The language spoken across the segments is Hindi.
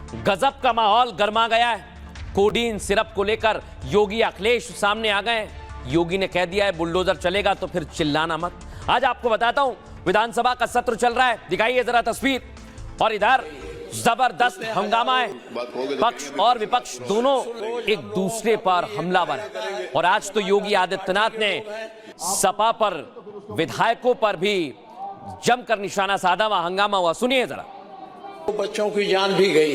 गजब का माहौल गर्मा गया है। कोडीन सिरप को लेकर योगी अखिलेश सामने आ गए। योगी ने कह दिया है बुलडोजर चलेगा तो फिर चिल्लाना मत। आज आपको बताता हूं, विधानसभा का सत्र चल रहा है, दिखाइए जरा तस्वीर। और इधर जबरदस्त हंगामा है, पक्ष और विपक्ष दोनों एक दूसरे पर हमलावर है। और आज तो योगी आदित्यनाथ ने सपा पर, विधायकों पर भी जमकर निशाना साधा, वहां हंगामा हुआ। सुनिए जरा। बच्चों की जान भी गई,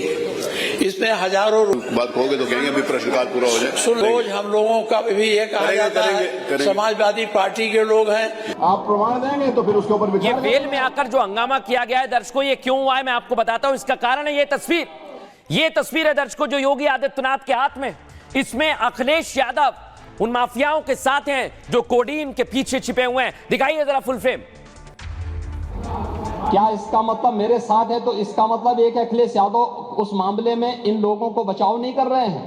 इसमें हजारों बात कहोगे तो कहेंगे अभी प्रश्नकाल पूरा हो जाए। रोज हम लोगों का भी ये कहा जाता है समाजवादी पार्टी के लोग हैं। आप प्रमाण देंगे तो फिर उसके ऊपर विचार। ये वेल में आकर जो हंगामा किया गया है दर्शकों, ये क्यों हुआ है मैं आपको बताता हूं। इसका कारण है ये तस्वीर है दर्शकों जो योगी आदित्यनाथ के हाथ में। इसमें अखिलेश यादव उन माफियाओं के साथ हैं जो कोडीन के पीछे छिपे हुए हैं। दिखाइए जरा फुल फ्रेम। क्या इसका मतलब मेरे साथ है तो इसका मतलब एक अखिलेश यादव उस मामले में इन लोगों को बचाव नहीं कर रहे हैं,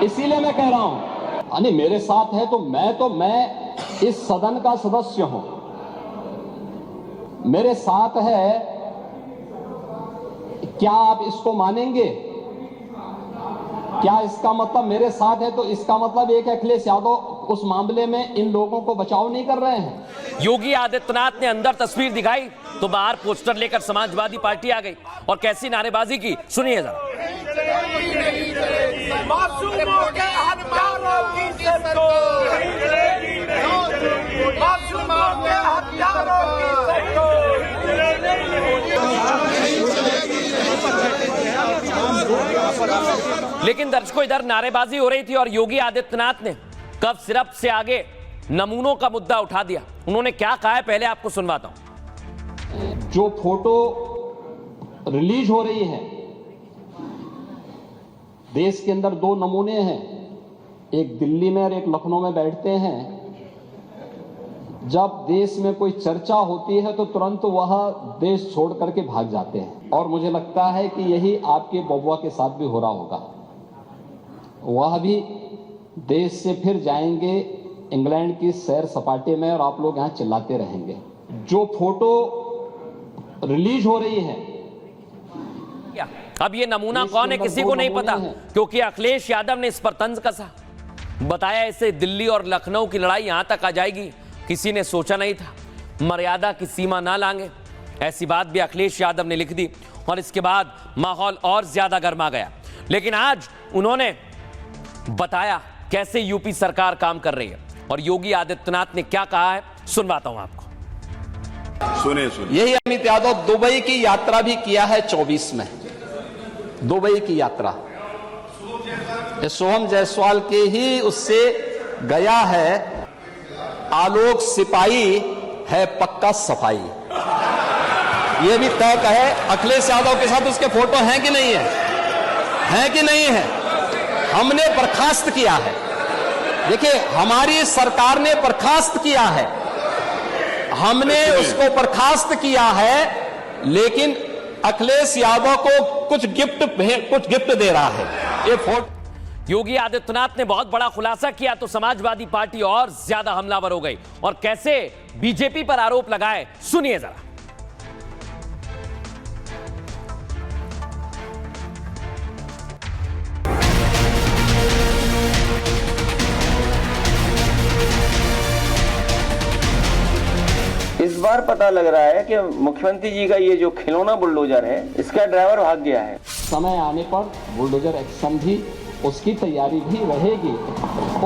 इसीलिए मैं कह रहा हूं। यानी मेरे साथ है तो मैं इस सदन का सदस्य हूं, मेरे साथ है, क्या आप इसको मानेंगे? क्या इसका मतलब मेरे साथ है तो इसका मतलब एक अखिलेश यादव उस मामले में इन लोगों को बचाव नहीं कर रहे हैं? योगी आदित्यनाथ ने अंदर तस्वीर दिखाई तो बाहर पोस्टर लेकर समाजवादी पार्टी आ गई और कैसी नारेबाजी की, सुनिए जरा। लेकिन दर्शकों इधर नारेबाजी हो रही थी और योगी आदित्यनाथ ने कफ सिरप से आगे नमूनों का मुद्दा उठा दिया। उन्होंने क्या कहा है पहले आपको सुनवाता हूं। जो फोटो रिलीज हो रही है, देश के अंदर दो नमूने हैं, एक दिल्ली में और एक लखनऊ में बैठते हैं। जब देश में कोई चर्चा होती है तो तुरंत वह देश छोड़ करके भाग जाते हैं। और मुझे लगता है कि यही आपके बबुआ के साथ भी हो रहा होगा। वह भी देश से फिर जाएंगे इंग्लैंड की सैर सपाटे में और आप लोग यहां चिल्लाते रहेंगे। जो फोटो रिलीज हो रही है, अब ये नमूना कौन है किसी को नहीं पता, क्योंकि अखिलेश यादव ने इस पर तंज कसा, बताया इसे दिल्ली और लखनऊ की लड़ाई यहां तक आ जाएगी, किसी ने सोचा नहीं था, मर्यादा की सीमा ना लांगे, ऐसी बात भी अखिलेश यादव ने लिख दी। और इसके बाद माहौल और ज्यादा गर्मा गया। लेकिन आज उन्होंने बताया कैसे यूपी सरकार काम कर रही है और योगी आदित्यनाथ ने क्या कहा है, सुनवाता हूं आपको। सुने यही अमित यादव दुबई की यात्रा भी किया है 24 में, दुबई की यात्रा सोहम जायसवाल के ही उससे गया है। आलोक सिपाही है पक्का सफाई, यह भी तय है। अखिलेश यादव के साथ उसके फोटो हैं कि नहीं है कि नहीं है? हमने बर्खास्त किया है। देखिए हमारी सरकार ने बर्खास्त किया है, हमने उसको बर्खास्त किया है, लेकिन अखिलेश यादव को कुछ गिफ्ट दे रहा है। ये फोटो योगी आदित्यनाथ ने बहुत बड़ा खुलासा किया तो समाजवादी पार्टी और ज्यादा हमलावर हो गई और कैसे बीजेपी पर आरोप लगाए, सुनिए जरा। इस बार पता लग रहा है कि मुख्यमंत्री जी का ये जो खिलौना बुलडोजर है, इसका ड्राइवर भाग गया है। समय आने पर बुलडोजर एक्शन भी, उसकी तैयारी भी रहेगी,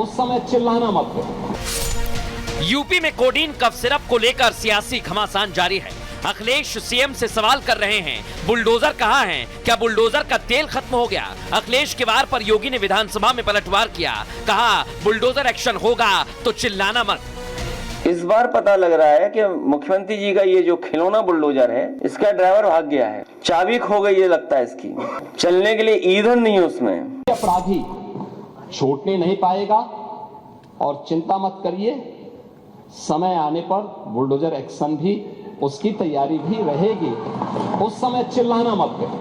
उस समय चिल्लाना मत करो। यूपी में कोडीन कफ सिरप को लेकर सियासी घमासान जारी है। अखिलेश सीएम से सवाल कर रहे हैं, बुलडोजर कहां है? क्या बुलडोजर का तेल खत्म हो गया? अखिलेश के वार पर योगी ने विधानसभा में पलटवार किया, कहा बुलडोजर एक्शन होगा तो चिल्लाना मत। इस बार पता लग रहा है कि मुख्यमंत्री जी का ये जो खिलौना बुलडोजर है, इसका ड्राइवर भाग गया है, चाबी खो गई है लगता है इसकी, चलने के लिए ईंधन नहीं है उसमें। अपराधी छूटने नहीं पाएगा और चिंता मत करिए, समय आने पर बुलडोजर एक्शन भी, उसकी तैयारी भी रहेगी, उस समय चिल्लाना मत करो।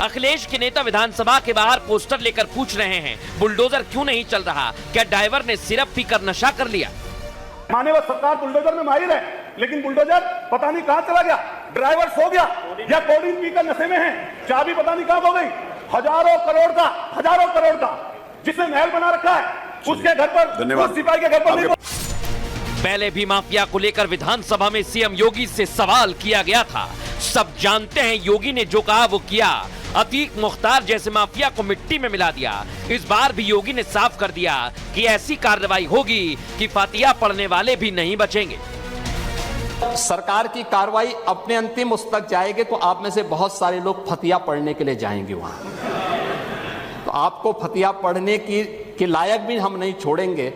अखिलेश के नेता विधानसभा के बाहर पोस्टर लेकर पूछ रहे हैं बुलडोजर क्यों नहीं चल रहा? क्या ड्राइवर ने सिरप पीकर नशा कर लिया? माननीय सरकार बुलडोजर में माहिर है, लेकिन बुलडोजर पता नहीं कहां चला गया, ड्राइवर सो गया या कोडीन पीकर नशे में हैं, चाबी पता नहीं कहां हो गई। हजारों करोड़ का जिसने महल बना रखा है उसके घर पर, उस सिपाही के घर पर नहीं। पहले भी माफिया को लेकर विधानसभा में सीएम योगी से सवाल किया गया था। सब जानते हैं योगी ने जो कहा वो किया। अतीक मुख्तार जैसे माफिया को मिट्टी में मिला दिया। इस बार भी योगी ने साफ कर दिया कि ऐसी कार्रवाई होगी कि फातिहा पढ़ने वाले भी नहीं बचेंगे। सरकार की कार्रवाई अपने अंतिम उस तक जाएगी तो आप में से बहुत सारे लोग फतिहा पढ़ने के लिए जाएंगे वहां, तो आपको फतिहा पढ़ने की लायक भी हम नहीं छोड़ेंगे।